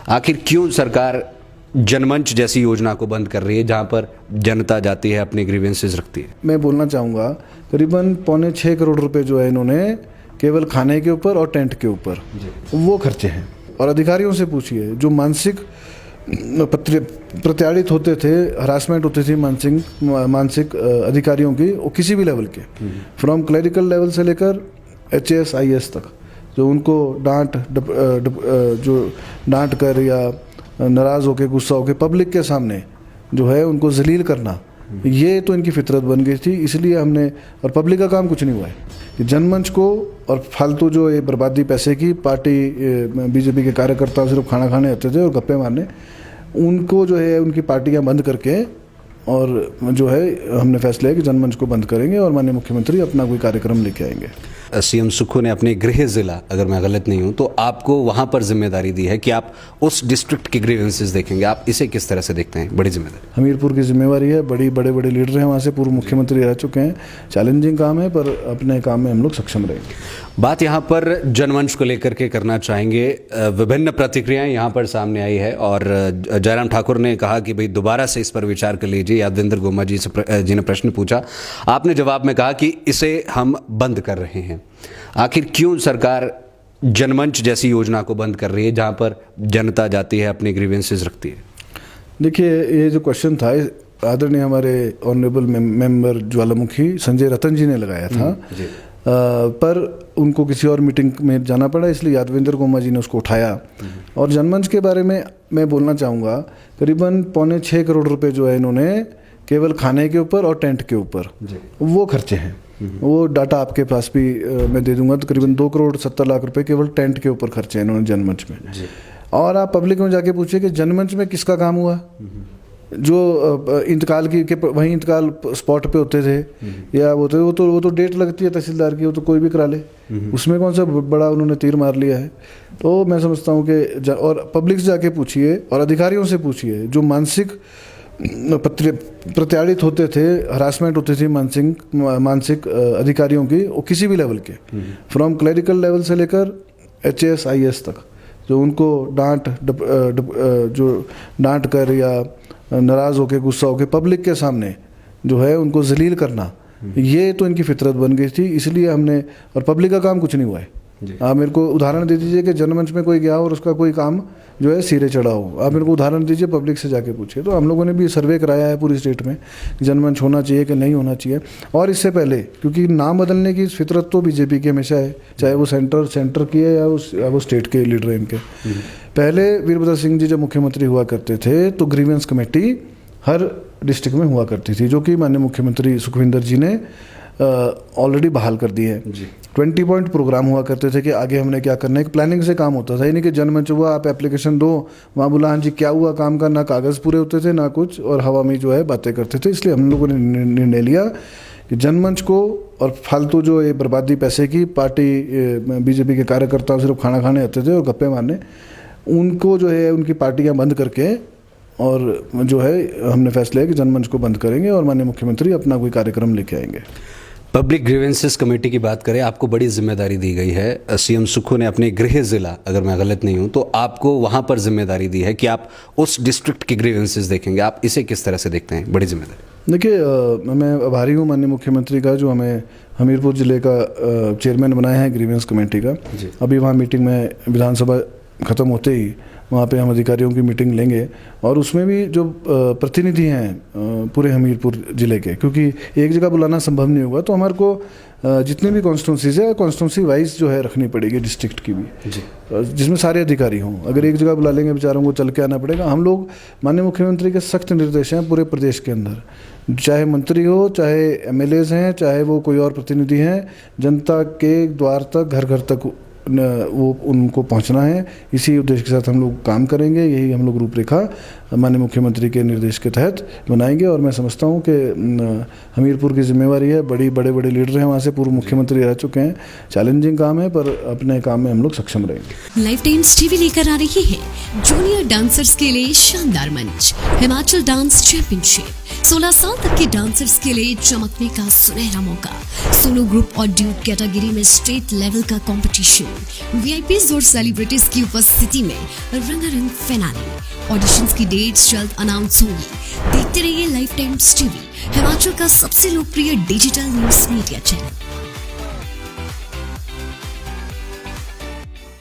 आखिर क्यों सरकार जनमंच जैसी योजना को बंद कर रही है जहां पर जनता जाती है, अपने ग्रीवेंसेस रखती है? मैं बोलना चाहूँगा करीबन 6.25 करोड़ रुपए जो है इन्होंने केवल खाने के ऊपर और टेंट के ऊपर वो खर्चे हैं। और अधिकारियों से पूछिए जो मानसिक प्रताड़ित होते थे, हरासमेंट होती थी मानसिक अधिकारियों की, वो किसी भी लेवल के, फ्रॉम क्लरिकल लेवल से लेकर HAS IAS तक, जो उनको डांट कर या नाराज़ होकर, गुस्सा होकर पब्लिक के सामने जो है उनको जलील करना, ये तो इनकी फितरत बन गई थी। इसलिए हमने, और पब्लिक का काम कुछ नहीं हुआ है कि जनमंच को और फालतू जो ये बर्बादी पैसे की पार्टी BJP के कार्यकर्ता सिर्फ खाना खाने आते थे और गप्पे मारने, उनको जो है उनकी पार्टियां बंद करके और जो है हमने फैसला है कि जनमंच को बंद करेंगे और माननीय मुख्यमंत्री अपना कोई कार्यक्रम लेके आएंगे। CM सुक्खू ने अपने गृह जिला, अगर मैं गलत नहीं हूं, तो आपको वहां पर जिम्मेदारी दी है कि आप उस डिस्ट्रिक्ट के ग्रीवेंसेस देखेंगे। आप इसे किस तरह से देखते हैं? बड़ी जिम्मेदारी हमीरपुर की जिम्मेवारी है, बड़े लीडर हैं वहाँ से, पूर्व मुख्यमंत्री रह चुके हैं। चैलेंजिंग काम है पर अपने काम में हम लोग सक्षम रहेंगे। बात यहाँ पर जनमंच को लेकर के करना चाहेंगे। विभिन्न प्रतिक्रियाएं यहाँ पर सामने आई है और जयराम ठाकुर ने कहा कि भाई दोबारा से इस पर विचार कर लीजिए। यादवेंद्र गोमा जी ने प्रश्न पूछा, आपने जवाब में कहा कि इसे हम बंद कर रहे हैं। आखिर क्यों सरकार जनमंच जैसी योजना को बंद कर रही है जहाँ पर जनता जाती है, अपने ग्रीवेंसेस रखती है? देखिए, ये जो क्वेश्चन था आदरणीय हमारे ऑनरेबल मेंबर ज्वालामुखी संजय रतन जी ने लगाया था, पर उनको किसी और मीटिंग में जाना पड़ा, इसलिए यादवेंद्र गोमा जी ने उसको उठाया। और जनमंच के बारे में मैं बोलना चाहूँगा करीबन 6.25 करोड़ रुपए जो है इन्होंने केवल खाने के ऊपर और टेंट के ऊपर वो खर्चे हैं। वो डाटा आपके पास भी मैं दे दूंगा, तो करीबन 2.70 करोड़ रुपए केवल टेंट के ऊपर खर्चे हैं इन्होंने जनमंच में। और आप पब्लिक में जाके पूछिए कि जनमंच में किसका काम हुआ? जो इंतकाल के वहीं इंतकाल स्पॉट पे होते थे या वो तो डेट लगती है तहसीलदार की, वो तो कोई भी करा ले, उसमें कौन सा बड़ा उन्होंने तीर मार लिया है? तो मैं समझता हूँ कि और पब्लिक से जाके पूछिए और अधिकारियों से पूछिए जो मानसिक प्रताड़ित होते थे, हरासमेंट होती थी मानसिक अधिकारियों की, वो किसी भी लेवल के, फ्रॉम क्लरिकल लेवल से लेकर HAS IAS तक, जो उनको डांट कर या नाराज़ होकर, गुस्सा होकर पब्लिक के सामने जो है उनको जलील करना, ये तो इनकी फितरत बन गई थी। इसलिए हमने, और पब्लिक का काम कुछ नहीं हुआ है। आप मेरे को उदाहरण दे दीजिए कि जनमंच में कोई गया और उसका कोई काम जो है सिरे चढ़ा हो, आप मेरे को उदाहरण दीजिए, पब्लिक से जाके पूछिए। तो हम लोगों ने भी सर्वे कराया है पूरी स्टेट में जनमंच होना चाहिए कि नहीं होना चाहिए। और इससे पहले, क्योंकि नाम बदलने की फितरत तो BJP की हमेशा है, चाहे वो सेंटर की है या वो स्टेट के लीडर हैं इनके। पहले वीरभद्र सिंह जी जब मुख्यमंत्री हुआ करते थे तो ग्रीवेंस कमेटी हर डिस्ट्रिक्ट में हुआ करती थी, जो कि माननीय मुख्यमंत्री सुखविंदर जी ने ऑलरेडी बहाल कर दी है। 20 पॉइंट प्रोग्राम हुआ करते थे कि आगे हमने क्या करना है, एक प्लानिंग से काम होता था। यानी कि जनमंच हुआ, आप एप्लीकेशन दो, वहाँ बोला हाँ जी क्या हुआ काम का, ना कागज़ पूरे होते थे ना कुछ, और हवा में जो है बातें करते थे। इसलिए हम लोगों ने निर्णय लिया कि जनमंच को और फालतू जो ये बर्बादी पैसे की पार्टी BJP के कार्यकर्ता सिर्फ खाना खाने आते थे और गप्पे मारने, उनको जो है उनकी पार्टियां बंद करके और जो है हमने फैसला है कि जनमंच को बंद करेंगे और माननीय मुख्यमंत्री अपना कोई कार्यक्रम लेके आएंगे। पब्लिक ग्रीवेंसेस कमेटी की बात करें, आपको बड़ी जिम्मेदारी दी गई है। CM सुक्खू ने अपने गृह जिला, अगर मैं गलत नहीं हूं, तो आपको वहां पर जिम्मेदारी दी है कि आप उस डिस्ट्रिक्ट के ग्रीवेंसेस देखेंगे। आप इसे किस तरह से देखते हैं? बड़ी जिम्मेदारी। देखिए, मैं आभारी हूँ माननीय मुख्यमंत्री का, जो हमें हमीरपुर जिले का चेयरमैन बनाया है ग्रीवेंस कमेटी का। अभी वहाँ मीटिंग में विधानसभा ख़त्म होते ही वहाँ पे हम अधिकारियों की मीटिंग लेंगे और उसमें भी जो प्रतिनिधि हैं पूरे हमीरपुर ज़िले के, क्योंकि एक जगह बुलाना संभव नहीं होगा, तो हमारे को जितने भी कॉन्स्टिट्यूंसीज है कॉन्स्टिट्यूंसी वाइज जो है रखनी पड़ेगी डिस्ट्रिक्ट की भी, जिसमें सारे अधिकारी हों। अगर एक जगह बुला लेंगे बेचारों को चल के आना पड़ेगा। हम लोग, माननीय मुख्यमंत्री के सख्त निर्देश हैं पूरे प्रदेश के अंदर, चाहे मंत्री हो, चाहे MLAs हैं, चाहे वो कोई और प्रतिनिधि हैं, जनता के द्वार तक, घर घर तक वो उनको पहुंचना है। इसी उद्देश्य के साथ हम लोग काम करेंगे। यही हम लोग रूपरेखा माननीय मुख्यमंत्री के निर्देश के तहत बनाएंगे और मैं समझता हूं कि हमीरपुर की जिम्मेवारी है। बड़े लीडर हैं वहाँ से, पूर्व मुख्यमंत्री रह चुके हैं। चैलेंजिंग काम है पर अपने काम में हम लोग सक्षम रहेंगे। लाइफ टाइम्स टीवी लेकर आ रही है जूनियर डांसर्स के लिए शानदार मंच, हिमाचल डांस चैंपियनशिप 16 साल तक के डांसर्स के लिए चमकने का सुनहरा मौका। सोलो ग्रुप और ड्यूट कैटेगरी में स्टेट लेवल का कंपटीशन, वीआईपीज और सेलिब्रिटीज की उपस्थिति में रंगारंग फिनाले। ऑडिशंस की डेट्स जल्द अनाउंस होंगी। देखते रहिए लाइफ टाइम्स टीवी, हिमाचल का सबसे लोकप्रिय डिजिटल न्यूज मीडिया चैनल।